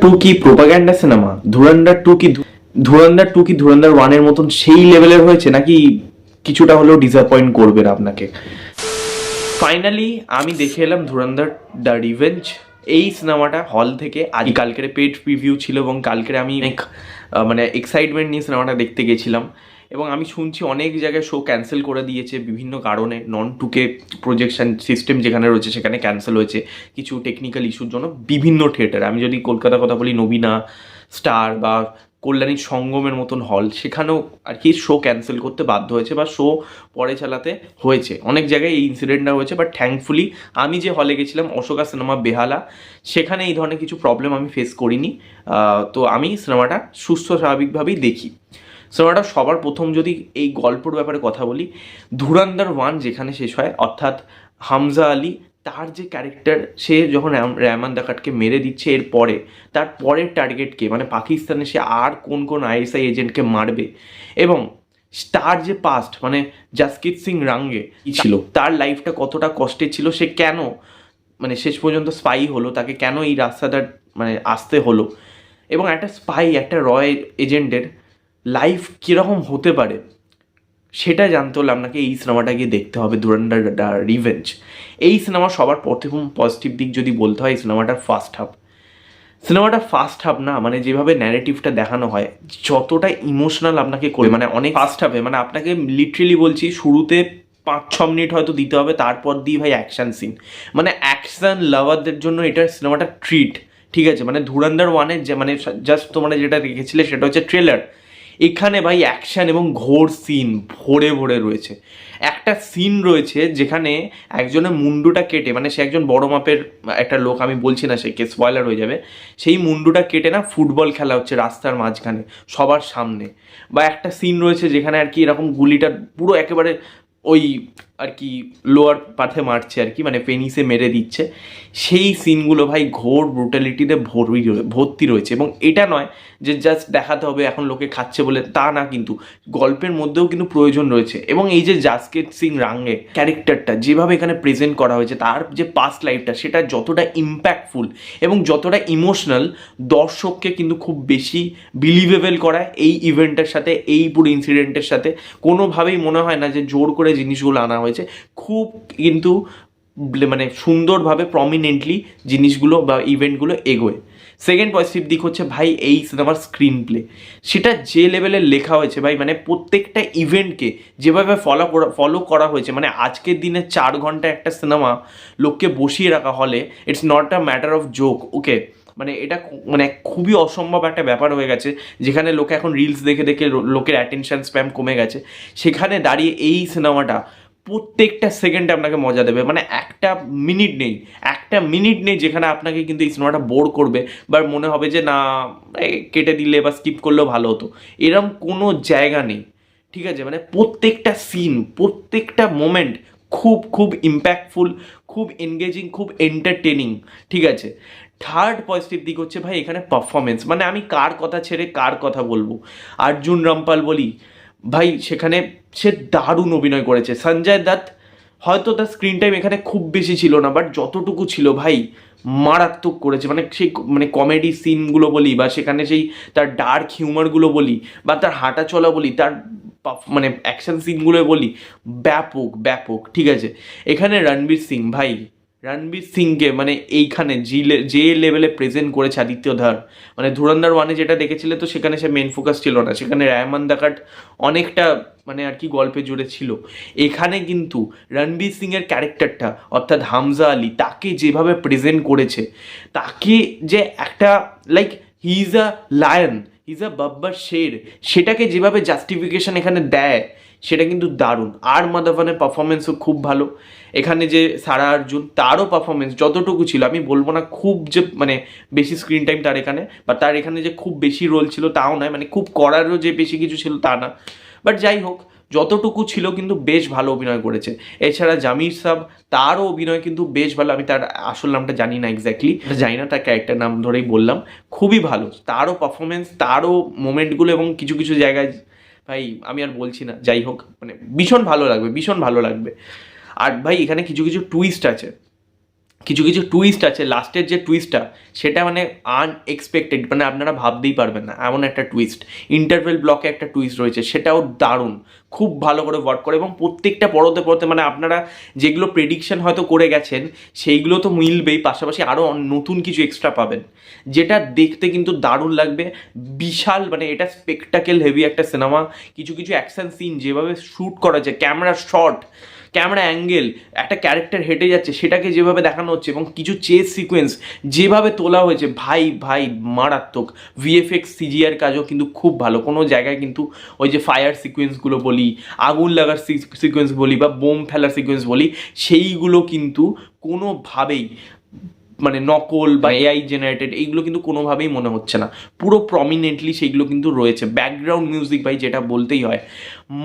Two কি propaganda cinema? ধুরন্ধর two কি ধুরন্ধর ওয়ানের মতন সেই লেভেলের হয়েছে, নাকি কিছুটা হলেও ডিসঅ্যাপয়েন্ট করবে না আপনাকে? ফাইনালি আমি দেখে এলাম ধুরন্ধর দ্য রিভেঞ্জ। এই সিনেমাটা হল থেকে আজ কালকের পেড প্রিভিউ ছিল এবং কালকের আমি অনেক মানে এক্সাইটমেন্ট নিয়ে সিনেমাটা দেখতে গেছিলাম। এবং আমি শুনছি অনেক জায়গায় শো ক্যান্সেল করে দিয়েছে বিভিন্ন কারণে, নন টুকে প্রজেকশন সিস্টেম যেখানে রয়েছে সেখানে ক্যান্সেল হয়েছে কিছু টেকনিক্যাল ইস্যুর জন্য। বিভিন্ন থিয়েটার, আমি যদি কলকাতার কথা বলি, নবীনা, স্টার বা কল্যাণী সঙ্গমের মতন হল, সেখানেও আর কি শো ক্যান্সেল করতে বাধ্য হয়েছে বা শো পরে চালাতে হয়েছে। অনেক জায়গায় এই ইনসিডেন্টটা হয়েছে, বাট থ্যাঙ্কফুলি আমি যে হলে গেছিলাম অশোকা সিনেমা বেহালা, সেখানে এই ধরনের কিছু প্রবলেম আমি ফেস করিনি। তো আমি সিনেমাটা সুস্থ স্বাভাবিকভাবেই দেখি। সিনেমাটা সবার প্রথম যদি এই গল্পর ব্যাপারে কথা বলি, ধুরন্ধর ওয়ান যেখানে শেষ হয়, অর্থাৎ হামজা আলী তার যে ক্যারেক্টার, সে যখন রেহমান দাকাটকে মেরে দিচ্ছে, এর পরে তার পরের টার্গেটকে মানে পাকিস্তানে সে আর কোন কোন আইএসআই এজেন্টকে মারবে, এবং তার যে পাস্ট মানে জাসকির সিং রাঙ্গে ছিল, তার লাইফটা কতটা কষ্টের ছিল, সে কেন মানে শেষ পর্যন্ত স্পাই হলো, তাকে কেন এই রাস্তাটা মানে আসতে হলো, এবং একটা স্পাই একটা এজেন্টের লাইফ কীরকম হতে পারে সেটা জানতে হলে আপনাকে এই সিনেমাটা গিয়ে দেখতে হবে, ধুরন্ধর দ্য রিভেঞ্জ। এই সিনেমা সবার প্রথম পজিটিভ দিক যদি বলতে হয়, এই সিনেমাটা ফার্স্ট হাফ না, মানে যেভাবে ন্যারেটিভটা দেখানো হয়, যতটা ইমোশনাল আপনাকে করে, মানে অনেক ফার্স্ট হাফে মানে আপনাকে লিটারেলি বলছি, শুরুতে 5-6 মিনিট হয়তো দিতে হবে, তারপর দিয়ে ভাই অ্যাকশন সিন, মানে অ্যাকশন লাভারদের জন্য এটা সিনেমাটা ট্রিট। ঠিক আছে, মানে ধুরন্ধর ওয়ানের যে মানে জাস্ট তোমরা যেটা রেখেছিলে সেটা হচ্ছে ট্রেলার, এখানে ভাই অ্যাকশন এবং ঘোর সিন ভরে ভরে রয়েছে। একটা সিন রয়েছে যেখানে একজনের মুন্ডুটা কেটে, মানে সে একজন বড় মাপের একটা লোক, আমি বলছি না সে কে, স্পয়লার হয়ে যাবে, সেই মুন্ডুটা কেটে না ফুটবল খেলা হচ্ছে রাস্তার মাঝখানে সবার সামনে। বা একটা সিন রয়েছে যেখানে আর কি এরকম গুলিটা পুরো একেবারে ওই আর কি লোয়ার পাথে মারছে আর কি, মানে পেনিসে মেরে দিচ্ছে। সেই সিনগুলো ভাই ঘোর ব্রুটালিটিতে ভর্তি রয়েছে। এবং এটা নয় যে জাস্ট দেখাতে হবে এখন লোকে খাচ্ছে বলে, তা না, কিন্তু গল্পের মধ্যেও কিন্তু প্রয়োজন রয়েছে। এবং এই যে জাসকির সিং রাঙ্গে ক্যারেক্টারটা যেভাবে এখানে প্রেজেন্ট করা হয়েছে, তার যে পাস্ট লাইফটা সেটা যতটা ইম্প্যাক্টফুল এবং যতটা ইমোশনাল, দর্শককে কিন্তু খুব বেশি বিলিভেবল করায় এই ইভেন্টের সাথে, এই পুরো ইনসিডেন্টের সাথে। কোনোভাবেই মনে হয় না যে জোর করে জিনিসগুলো আনা হয়েছে, খুব কিন্তু মানে সুন্দরভাবে প্রমিনেন্টলি জিনিসগুলো বা ইভেন্টগুলো এগোয়। সেকেন্ড পজিটিভ দিক হচ্ছে ভাই এই সিনেমার স্ক্রিন প্লে, সেটা যে লেভেলের লেখা হয়েছে ভাই, মানে প্রত্যেকটা ইভেন্টকে যেভাবে ফলো করা হয়েছে, মানে আজকের দিনে 4 ঘন্টা একটা সিনেমা লোককে বসিয়ে রাখা হলে, it's not a matter of joke, okay. মানে এটা মানে খুবই অসম্ভব একটা ব্যাপার হয়ে গেছে, যেখানে লোকে এখন রিলস দেখে দেখে লোকের অ্যাটেনশন স্প্যাম কমে গেছে। সেখানে দাঁড়িয়ে এই সিনেমাটা প্রত্যেকটা সেকেন্ডে আপনাকে মজা দেবে, মানে একটা মিনিট নেই যেখানে আপনাকে কিন্তু এই সিনেমাটা বোর করবে বা মনে হবে যে না, কেটে দিলে বা স্কিপ করলেও ভালো হতো, এরম কোনো জায়গা নেই। ঠিক আছে, মানে প্রত্যেকটা সিন, প্রত্যেকটা মোমেন্ট খুব খুব ইম্প্যাক্টফুল, খুব এনগেজিং, খুব এন্টারটেনিং। ঠিক আছে, থার্ড পজিটিভ দিক হচ্ছে ভাই এখানে পারফরমেন্স, মানে আমি কার কথা ছেড়ে কার কথা বলবো, অর্জুন রামপাল বলি ভাই, সেখানে সে দারুণ অভিনয় করেছে। সঞ্জয় দত্ত হয়তো তার স্ক্রিন টাইম এখানে খুব বেশি ছিল না, বাট যতটুকু ছিল ভাই মারাত্মক করেছে। মানে সেই মানে কমেডি সিনগুলো বলি বা সেখানে সেই তার ডার্ক হিউমারগুলো বলি বা তার হাঁটা চলা বলি, তার মানে অ্যাকশন সিনগুলো বলি, ব্যাপক ব্যাপক। ঠিক আছে, এখানে রণবীর সিংকে মানে এইখানে যে লেভেলে প্রেজেন্ট করেছে আদিত্য ধার, মানে ধুরন্ধর ওয়ানে যেটা দেখেছিলে তো সেখানে সে মেন ফোকাস ছিল না, সেখানে রেহমান দাকাট অনেকটা মানে আর কি গল্পে জুড়ে ছিল। এখানে কিন্তু রণবীর সিংয়ের ক্যারেক্টারটা অর্থাৎ হামজা আলী, তাকে যেভাবে প্রেজেন্ট করেছে, তাকে যে একটা like he is a lion, he is a বাব্বার শের, সেটাকে যেভাবে জাস্টিফিকেশন এখানে দেয় সেটা কিন্তু দারুণ। আর মাধবনের পারফরমেন্সও খুব ভালো। এখানে যে সারা অর্জুন, তারও পারফরমেন্স যতটুকু ছিল, আমি বলবো না খুব যে মানে বেশি স্ক্রিন টাইম তার এখানে, বা তার এখানে যে খুব বেশি রোল ছিল তাও নয়, মানে খুব করারও যে বেশি কিছু ছিল তা না, বাট যাই হোক যতটুকু ছিল কিন্তু বেশ ভালো অভিনয় করেছে। এছাড়া জামির সাব, তারও অভিনয় কিন্তু বেশ ভালো। আমি তার আসল নামটা জানি না, এক্স্যাক্টলি জানি না, তার ক্যারেক্টার নাম ধরেই বললাম, খুবই ভালো তারও পারফরমেন্স, তারও মোমেন্টগুলো, এবং কিছু কিছু জায়গায় ভাই আমি আর বলছি না, যাই হোক মানে ভীষণ ভালো লাগবে, ভীষণ ভালো লাগবে। আর ভাই এখানে কিছু কিছু টুইস্ট আছে, কিছু কিছু টুইস্ট আছে, লাস্টের যে টুইস্টটা সেটা মানে আনএক্সপেক্টেড, মানে আপনারা ভাবতেই পারবেন না এমন একটা টুইস্ট। ইন্টারভেল ব্লকে একটা টুইস্ট রয়েছে, সেটাও দারুণ, খুব ভালো করে ওয়ার্ক করে, এবং প্রত্যেকটা পড়তে পড়তে মানে আপনারা যেগুলো প্রেডিকশন হয়তো করে গেছেন সেইগুলো তো মিলবেই, পাশাপাশি আরও নতুন কিছু এক্সট্রা পাবেন, যেটা দেখতে কিন্তু দারুণ লাগবে। বিশাল মানে এটা স্পেকটাকেল হেভি একটা সিনেমা। কিছু কিছু অ্যাকশন সিন যেভাবে শ্যুট করা যায়, ক্যামেরা শট, ক্যামেরা অ্যাঙ্গেল, একটা ক্যারেক্টার হেঁটে যাচ্ছে সেটাকে যেভাবে দেখানো হচ্ছে, এবং কিছু চেস সিকোয়েন্স যেভাবে তোলা হয়েছে, ভাই ভাই মারাত্মক। ভিএফএক্স সিজিআর কাজও কিন্তু খুব ভালো, কোনো জায়গায় কিন্তু ওই যে ফায়ার সিকোয়েন্সগুলো বলি, আগুন লাগার সিকোয়েন্স বলি, বা বোম ফেলার সিকোয়েন্স বলি, সেইগুলো কিন্তু কোনোভাবেই মানে নকল বা এআই জেনারেটেড এইগুলো কিন্তু কোনোভাবেই মনে হচ্ছে না, পুরো প্রমিনেন্টলি সেইগুলো কিন্তু রয়েছে। ব্যাকগ্রাউন্ড মিউজিক ভাই যেটা বলতেই হয়,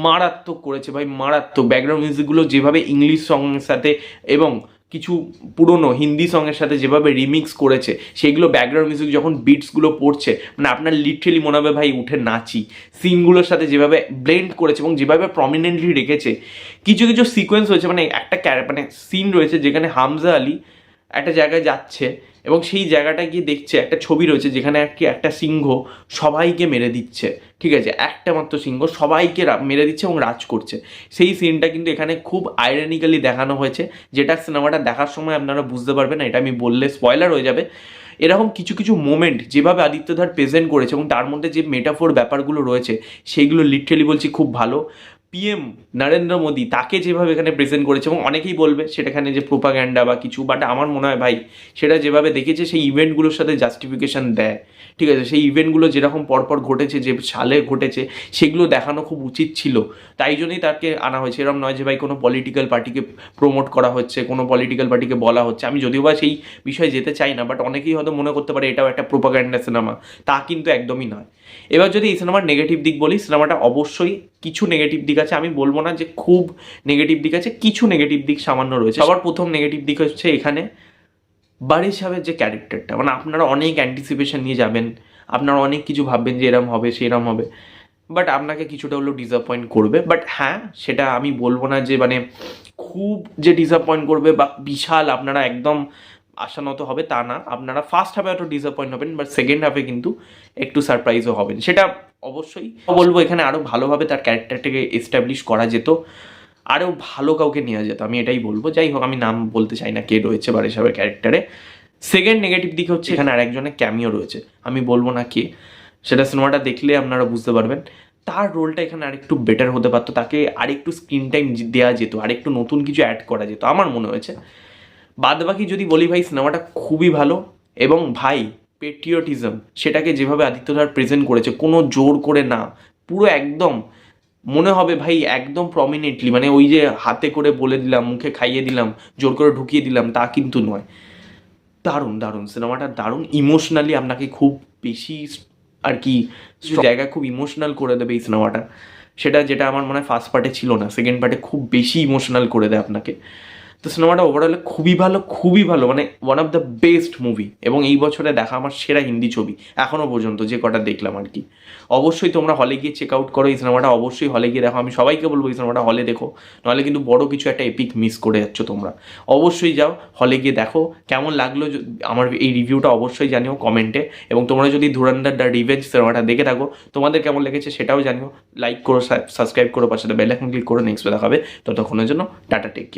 মারাত্মক করেছে ভাই, মারাত্মক। ব্যাকগ্রাউন্ড মিউজিকগুলো যেভাবে ইংলিশ সঙ্গের সাথে এবং কিছু পুরনো হিন্দি সঙ্গের সাথে যেভাবে রিমিক্স করেছে, সেইগুলো ব্যাকগ্রাউন্ড মিউজিক যখন বিটসগুলো পড়ছে মানে আপনার লিটারেলি মনে হবে ভাই উঠে নাচি। সিনগুলোর সাথে যেভাবে ব্লেন্ড করেছে এবং যেভাবে প্রমিনেন্টলি রেখেছে, কিছু কিছু সিকোয়েন্স হয়েছে, মানে একটা মানে সিন রয়েছে যেখানে হামজা আলী একটা জায়গায় যাচ্ছে এবং সেই জায়গাটায় গিয়ে দেখছে একটা ছবি রয়েছে যেখানে একটা সিংহ সবাইকে মেরে দিচ্ছে, ঠিক আছে, একটা মাত্র সিংহ সবাইকে মেরে দিচ্ছে এবং রাজ করছে। সেই সিনটা কিন্তু এখানে খুব আইরনিক্যালি দেখানো হয়েছে, যেটা সিনেমাটা দেখার সময় আপনারা বুঝতে পারবেন না, এটা আমি বললে স্পয়লার হয়ে যাবে। এরকম কিছু কিছু মোমেন্ট যেভাবে আদিত্যধার প্রেজেন্ট করেছে এবং তার মধ্যে যে মেটাফোর ব্যাপারগুলো রয়েছে সেইগুলো লিটারেলি বলছি খুব ভালো। পিএম নরেন্দ্র মোদী তাকে যেভাবে এখানে প্রেজেন্ট করেছে, এবং অনেকেই বলবে সেটাখানে যে প্রোপাগ্যান্ডা বা কিছু, বাট আমার মনে হয় ভাই সেটা যেভাবে দেখেছে সেই ইভেন্টগুলোর সাথে জাস্টিফিকেশন দেয়, ঠিক আছে, সেই ইভেন্টগুলো যেরকম পরপর ঘটেছে, যে সালে ঘটেছে, সেগুলো দেখানো খুব উচিত ছিল, তাই জন্যই তাকে আনা হয়েছে। এরকম নয় যে ভাই কোনো পলিটিক্যাল পার্টিকে প্রমোট করা হচ্ছে, কোনো পলিটিক্যাল পার্টিকে বলা হচ্ছে, আমি যদিও বা সেই বিষয়ে যেতে চাই না, বাট অনেকেই হয়তো মনে করতে পারে এটাও একটা প্রোপাগ্যান্ডা সিনেমা, তা কিন্তু একদমই নয়। এবার যদি এই সিনেমার নেগেটিভ দিক বলি, সিনেমাটা অবশ্যই কিছু নেগেটিভ দিক আছে, আমি বলবো না যে খুব নেগেটিভ দিক আছে, কিছু নেগেটিভ দিক সামান্য রয়েছে। সবার প্রথম নেগেটিভ দিক হচ্ছে এখানে বারিশ সাহেবের যে ক্যারেক্টারটা, মানে আপনারা অনেক অ্যান্টিসিপেশন নিয়ে যাবেন, আপনারা অনেক কিছু ভাববেন যে এরম হবে সেরম হবে, বাট আপনাকে কিছুটা হলেও ডিসঅ্যাপয়েন্ট করবে। বাট হ্যাঁ, সেটা আমি বলবো না যে মানে খুব যে ডিসঅ্যাপয়েন্ট করবে বা বিশাল আপনারা একদম আশানত হবে তা না, আপনারা ফার্স্ট হাফে একটু ডিসঅ্যাপয়েন্ট হবেন, বাট সেকেন্ড হাফে কিন্তু একটু সারপ্রাইজও হবেন, সেটা অবশ্যই বলবো। এখানে আরও ভালোভাবে তার ক্যারেক্টারটাকে এস্টাবলিশ করা যেত, আরও ভালো কাউকে নেওয়া যেত, আমি এটাই বলবো। যাই হোক, আমি নাম বলতে চাই না কে রয়েছে বারিশ সাহেবের ক্যারেক্টারে। সেকেন্ড নেগেটিভ দিক হচ্ছে এখানে আরেকজনের ক্যামিও রয়েছে, আমি বলবো না কে, সেটা সিনেমাটা দেখলে আপনারা বুঝতে পারবেন। তার রোলটা এখানে আরেকটু বেটার হতে পারতো, তাকে আরেকটু স্ক্রিন টাইম দেওয়া যেত, আরেকটু নতুন কিছু অ্যাড করা যেত, আমার মনে হয়েছে। বাদবাকি যদি বলি ভাই, সিনেমাটা খুবই ভালো, এবং ভাই পেট্রিয়টিজম সেটাকে যেভাবে আদিত্যধার প্রেজেন্ট করেছে, কোনো জোর করে না, পুরো একদম মনে হবে ভাই একদম প্রমিনেন্টলি, মানে ওই যে হাতে করে বলে দিলাম, মুখে খাইয়ে দিলাম, জোর করে ঢুকিয়ে দিলাম, তা কিন্তু নয়। দারুণ দারুণ সিনেমাটা, দারুণ ইমোশনালি আপনাকে খুব বেশি আর কি জায়গায় খুব ইমোশনাল করে দেবে এই সিনেমাটা, সেটা যেটা আমার মনে হয় ফার্স্ট পার্টে ছিল না, সেকেন্ড পার্টে খুব বেশি ইমোশনাল করে দেয় আপনাকে। তো সিনেমাটা ওভারঅল খুবই ভালো, খুবই ভালো, মানে one of the best movie, এবং এই বছরে দেখা আমার সেরা হিন্দি ছবি এখনও পর্যন্ত যে কটা দেখলাম আর কি। অবশ্যই তোমরা হলে গিয়ে চেক আউট করো এই সিনেমাটা, অবশ্যই হলে গিয়ে দেখো, আমি সবাইকে বলবো এই সিনেমাটা হলে দেখো, নাহলে কিন্তু বড় কিছু একটা এপিক মিস করে যাচ্ছ তোমরা। অবশ্যই যাও হলে গিয়ে দেখো, কেমন লাগলো আমার এই রিভিউটা অবশ্যই জানিও কমেন্টে, এবং তোমরা যদি ধুরন্ধর দ্য রিভেঞ্জ সিনেমাটা দেখে থাকো, তোমাদের কেমন লেগেছে সেটাও জানিও। লাইক করো, সাবস্ক্রাইব করো, পাশে বেল আইকন ক্লিক করো। নেক্সট দেখা হবে, ততক্ষণের জন্য টাটা, টেক কেয়ার।